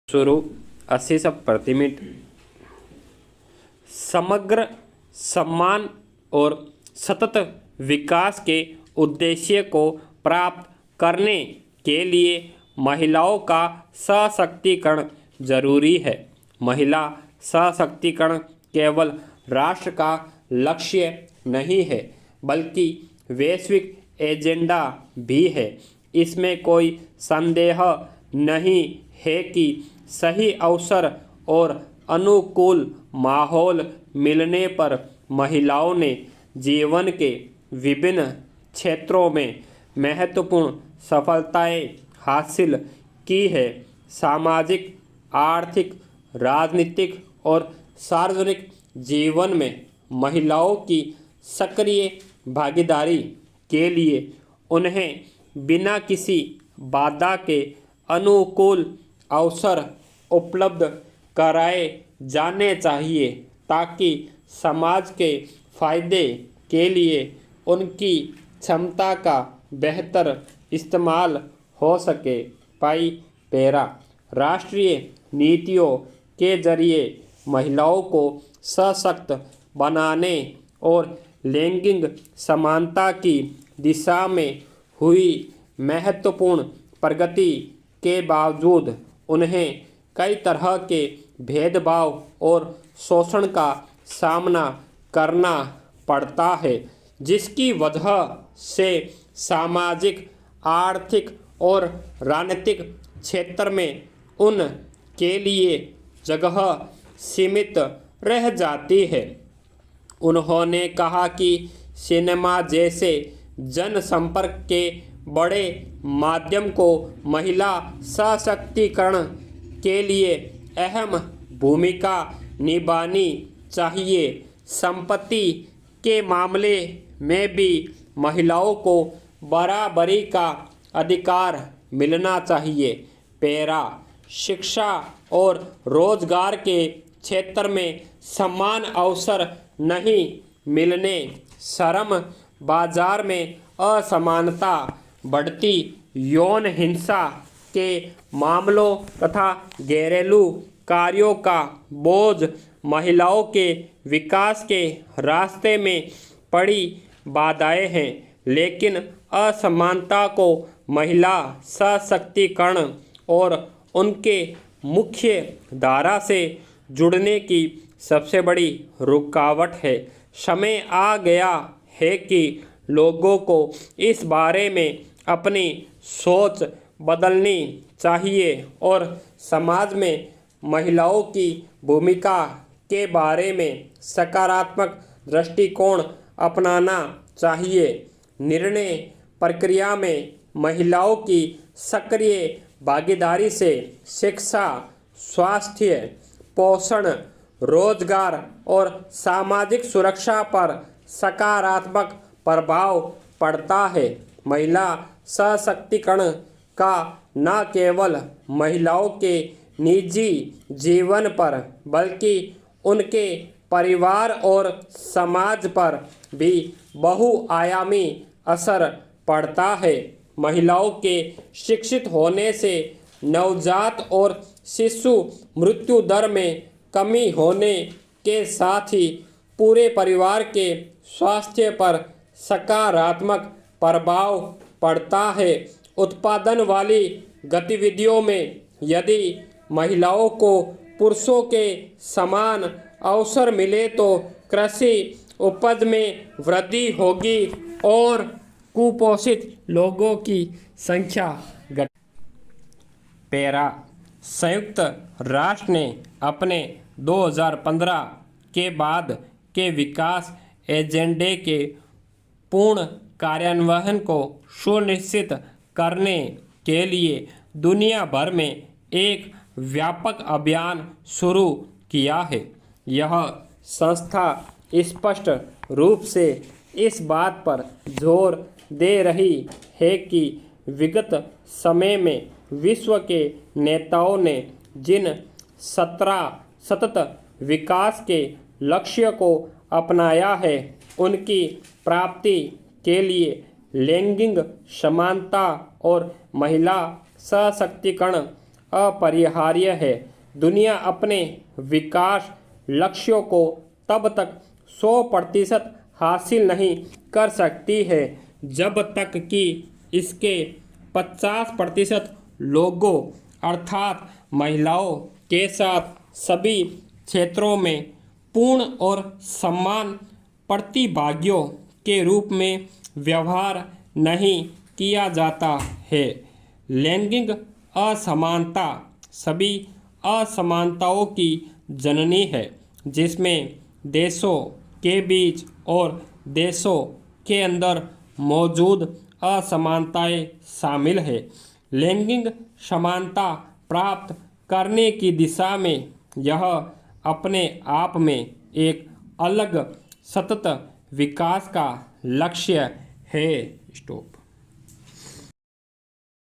शुरू 80 प्रति मिनट। समग्र सम्मान और सतत विकास के उद्देश्य को प्राप्त करने के लिए महिलाओं का सशक्तिकरण जरूरी है। महिला सशक्तिकरण केवल राष्ट्र का लक्ष्य नहीं है बल्कि वैश्विक एजेंडा भी है। इसमें कोई संदेह नहीं है कि सही अवसर और अनुकूल माहौल मिलने पर महिलाओं ने जीवन के विभिन्न क्षेत्रों में महत्वपूर्ण सफलताएं हासिल की है। सामाजिक, आर्थिक, राजनीतिक और सार्वजनिक जीवन में महिलाओं की सक्रिय भागीदारी के लिए उन्हें बिना किसी बाधा के अनुकूल अवसर उपलब्ध कराए जाने चाहिए ताकि समाज के फायदे के लिए उनकी क्षमता का बेहतर इस्तेमाल हो सके। पाई पैरा राष्ट्रीय नीतियों के जरिए महिलाओं को सशक्त बनाने और लैंगिक समानता की दिशा में हुई महत्वपूर्ण प्रगति के बावजूद उन्हें कई तरह के भेदभाव और शोषण का सामना करना पड़ता है, जिसकी वजह से सामाजिक, आर्थिक और राजनीतिक क्षेत्र में उन के लिए जगह सीमित रह जाती है। उन्होंने कहा कि सिनेमा जैसे जनसंपर्क के बड़े माध्यम को महिला सशक्तिकरण के लिए अहम भूमिका निभानी चाहिए। संपत्ति के मामले में भी महिलाओं को बराबरी का अधिकार मिलना चाहिए। पैरा शिक्षा और रोजगार के क्षेत्र में समान अवसर नहीं मिलने, श्रम बाजार में असमानता, बढ़ती यौन हिंसा के मामलों तथा घरेलू कार्यों का बोझ महिलाओं के विकास के रास्ते में पड़ी बाधाएं हैं। लेकिन असमानता को महिला सशक्तिकरण और उनके मुख्य धारा से जुड़ने की सबसे बड़ी रुकावट है। समय आ गया है कि लोगों को इस बारे में अपनी सोच बदलनी चाहिए और समाज में महिलाओं की भूमिका के बारे में सकारात्मक दृष्टिकोण अपनाना चाहिए। निर्णय प्रक्रिया में महिलाओं की सक्रिय भागीदारी से शिक्षा, स्वास्थ्य, पोषण, रोजगार और सामाजिक सुरक्षा पर सकारात्मक प्रभाव पड़ता है। महिला सशक्तिकरण का न केवल महिलाओं के निजी जीवन पर बल्कि उनके परिवार और समाज पर भी बहुआयामी असर पड़ता है। महिलाओं के शिक्षित होने से नवजात और शिशु मृत्यु दर में कमी होने के साथ ही पूरे परिवार के स्वास्थ्य पर सकारात्मक प्रभाव पड़ता है। उत्पादन वाली गतिविधियों में यदि महिलाओं को पुरुषों के समान अवसर मिले तो कृषि उपज में वृद्धि होगी और कुपोषित लोगों की संख्या घट। पैरा संयुक्त राष्ट्र ने अपने 2015 के बाद के विकास एजेंडे के पूर्ण कार्यान्वयन को सुनिश्चित करने के लिए दुनिया भर में एक व्यापक अभियान शुरू किया है। यह संस्था स्पष्ट रूप से इस बात पर जोर दे रही है कि विगत समय में विश्व के नेताओं ने जिन 17 सतत विकास के लक्ष्य को अपनाया है उनकी प्राप्ति के लिए लैंगिक समानता और महिला सशक्तिकरण अपरिहार्य है। दुनिया अपने विकास लक्ष्यों को तब तक 100% हासिल नहीं कर सकती है जब तक कि इसके 50% लोगों अर्थात महिलाओं के साथ सभी क्षेत्रों में पूर्ण और समान प्रतिभागियों के रूप में व्यवहार नहीं किया जाता है। लैंगिक असमानता सभी असमानताओं की जननी है, जिसमें देशों के बीच और देशों के अंदर मौजूद असमानताएं शामिल है। लैंगिक समानता प्राप्त करने की दिशा में यह अपने आप में एक अलग सतत विकास का लक्ष्य है। स्टॉप।